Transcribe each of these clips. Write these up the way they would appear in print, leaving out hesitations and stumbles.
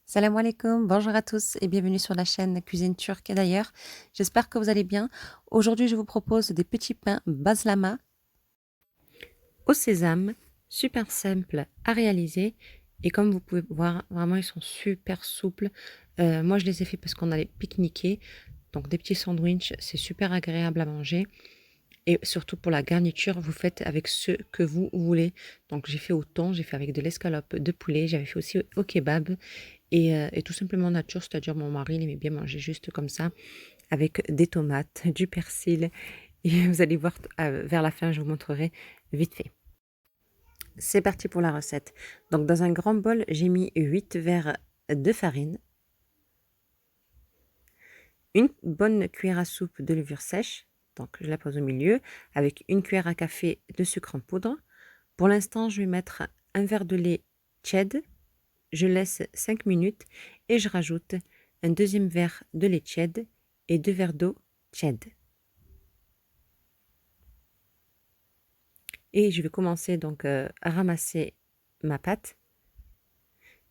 Salam alaikum, bonjour à tous et bienvenue sur la chaîne Cuisine Turque et d'ailleurs. J'espère que vous allez bien. Aujourd'hui, je vous propose des petits pains baslama au sésame, super simple à réaliser. Et comme vous pouvez voir, vraiment, ils sont super souples. Moi, je les ai fait parce qu'on allait pique-niquer. Donc, des petits sandwichs, c'est super agréable à manger. Et surtout pour la garniture, vous faites avec ce que vous voulez. Donc, j'ai fait au thon, j'ai fait avec de l'escalope de poulet, j'avais fait aussi au kebab. Et tout simplement nature, c'est-à-dire mon mari, il aimait bien manger juste comme ça, avec des tomates, du persil. Et vous allez voir, vers la fin, je vous montrerai vite fait. C'est parti pour la recette. Donc dans un grand bol, j'ai mis 8 verres de farine, une bonne cuillère à soupe de levure sèche, donc je la pose au milieu, avec une cuillère à café de sucre en poudre. Pour l'instant, je vais mettre un verre de lait tiède, je laisse 5 minutes et je rajoute un deuxième verre de lait tiède et 2 verres d'eau tiède. Et je vais commencer donc à ramasser ma pâte.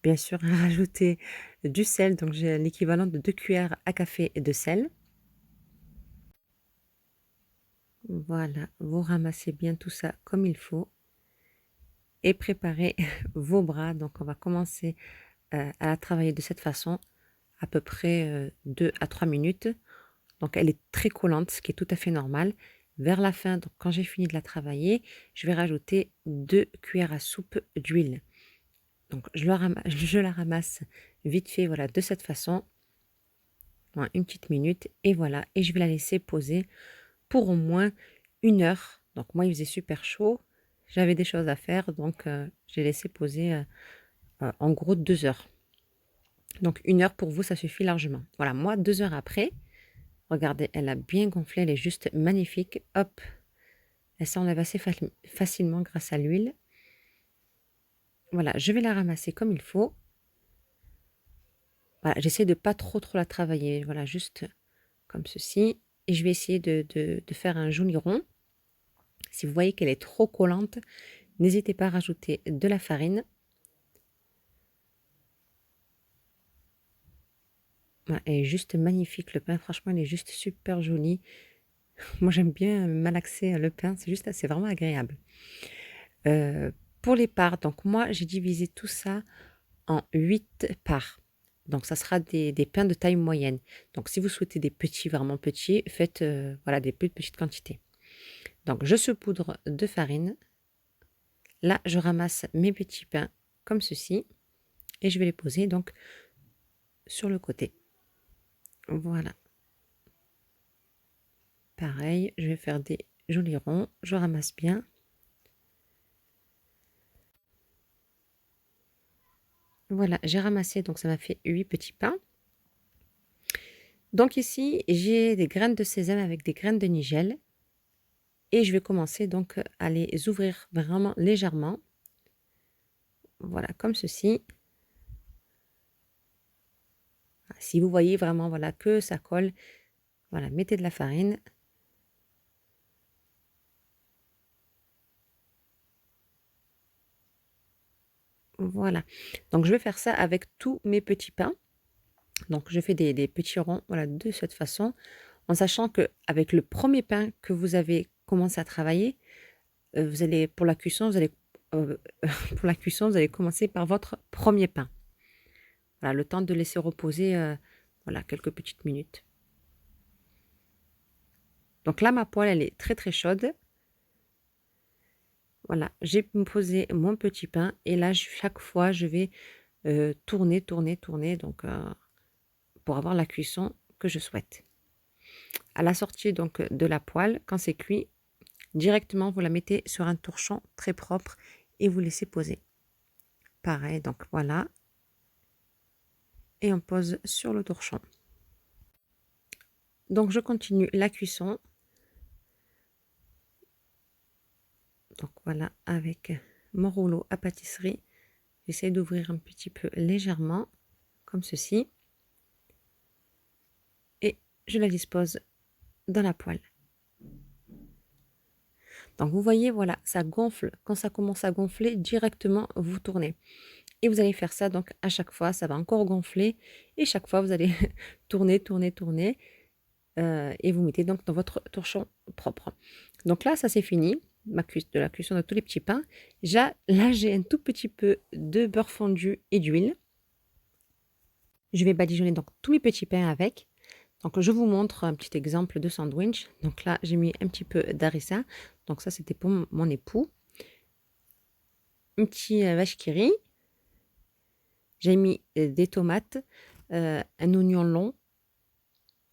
Bien sûr, à rajouter du sel, donc j'ai l'équivalent de 2 cuillères à café de sel. Voilà, vous ramassez bien tout ça comme il faut et préparez vos bras. Donc on va commencer à travailler de cette façon, à peu près 2 à 3 minutes. Donc elle est très collante, ce qui est tout à fait normal. Vers la fin, donc quand j'ai fini de la travailler, je vais rajouter 2 cuillères à soupe d'huile. Donc je la ramasse vite fait, voilà, de cette façon, une petite minute, et voilà, et je vais la laisser poser pour au moins 1 heure. Donc moi, il faisait super chaud, j'avais des choses à faire, donc j'ai laissé poser en gros 2 heures. Donc 1 heure pour vous, ça suffit largement. Voilà, moi, 2 heures après, regardez, elle a bien gonflé, elle est juste magnifique. Hop, elle s'enlève assez facilement grâce à l'huile. Voilà, je vais la ramasser comme il faut. Voilà, j'essaie de pas trop la travailler. Voilà, juste comme ceci. Et je vais essayer de faire un joli rond. Si vous voyez qu'elle est trop collante, n'hésitez pas à rajouter de la farine. Voilà, elle est juste magnifique le pain. Franchement, il est juste super joli. Moi, j'aime bien malaxer le pain. C'est vraiment agréable. Euh, pour les parts, donc moi, j'ai divisé tout ça en 8 parts. Donc, ça sera des pains de taille moyenne. Donc, si vous souhaitez des petits, vraiment petits, faites voilà, des petites quantités. Donc, je saupoudre de farine. Là, je ramasse mes petits pains comme ceci et je vais les poser donc sur le côté. Voilà. Pareil, je vais faire des jolis ronds. Je ramasse bien. Voilà, j'ai ramassé, donc ça m'a fait 8 petits pains. Donc ici, j'ai des graines de sésame avec des graines de nigel. Et je vais commencer donc à les ouvrir vraiment légèrement. Voilà, comme ceci. Si vous voyez vraiment voilà, que ça colle, voilà, mettez de la farine. Voilà. Donc je vais faire ça avec tous mes petits pains. Donc je fais des petits ronds, voilà, de cette façon, en sachant que avec le premier pain que vous avez commencé à travailler, vous allez pour la cuisson, euh, pour la cuisson, vous allez commencer par votre premier pain. Voilà, le temps de laisser reposer, voilà, quelques petites minutes. Donc là, ma poêle, elle est très chaude. Voilà, j'ai posé mon petit pain et là, chaque fois, je vais tourner, donc pour avoir la cuisson que je souhaite. À la sortie donc de la poêle, quand c'est cuit, directement vous la mettez sur un torchon très propre et vous laissez poser. Pareil, donc voilà. Et on pose sur le torchon. Donc je continue la cuisson. Donc voilà, avec mon rouleau à pâtisserie, j'essaie d'ouvrir un petit peu légèrement, comme ceci. Et je la dispose dans la poêle. Donc vous voyez, voilà, ça gonfle. Quand ça commence à gonfler, directement vous tournez. Et vous allez faire ça donc à chaque fois, ça va encore gonfler et chaque fois vous allez tourner, tourner, tourner et vous mettez donc dans votre torchon propre. Donc là, ça c'est fini, de la cuisson de tous les petits pains. Là, j'ai un tout petit peu de beurre fondu et d'huile. Je vais badigeonner donc tous mes petits pains avec. Donc je vous montre un petit exemple de sandwich. Donc là, j'ai mis un petit peu d'harissa. Donc ça, c'était pour mon époux. Un petit vache qui rit. J'ai mis des tomates, un oignon long,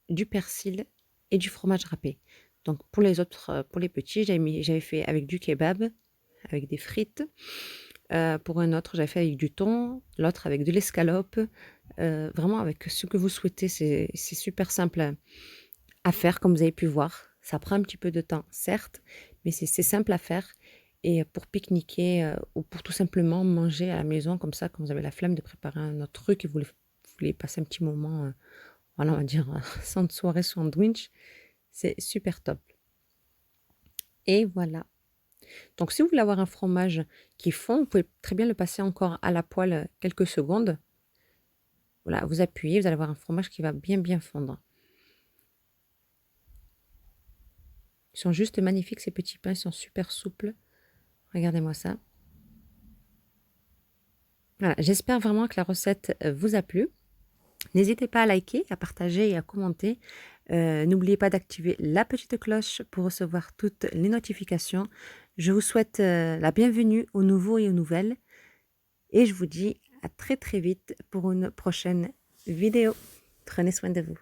du persil et du fromage râpé. Donc pour les autres, pour les petits, j'avais fait avec du kebab, avec des frites. Pour un autre, j'avais fait avec du thon, l'autre avec de l'escalope. Vraiment avec ce que vous souhaitez, c'est super simple à faire comme vous avez pu voir. Ça prend un petit peu de temps, certes, mais c'est simple à faire. Et pour pique-niquer ou pour tout simplement manger à la maison comme ça, quand vous avez la flemme de préparer un autre truc et vous voulez passer un petit moment, voilà, on va dire, sans soirée sandwich, c'est super top. Et voilà. Donc si vous voulez avoir un fromage qui fond, vous pouvez très bien le passer encore à la poêle quelques secondes. Voilà, vous appuyez, vous allez avoir un fromage qui va bien bien fondre. Ils sont juste magnifiques ces petits pains, ils sont super souples. Regardez-moi ça. Voilà, j'espère vraiment que la recette vous a plu. N'hésitez pas à liker, à partager et à commenter. N'oubliez pas d'activer la petite cloche pour recevoir toutes les notifications. Je vous souhaite la bienvenue aux nouveaux et aux nouvelles. Et je vous dis à très très vite pour une prochaine vidéo. Prenez soin de vous.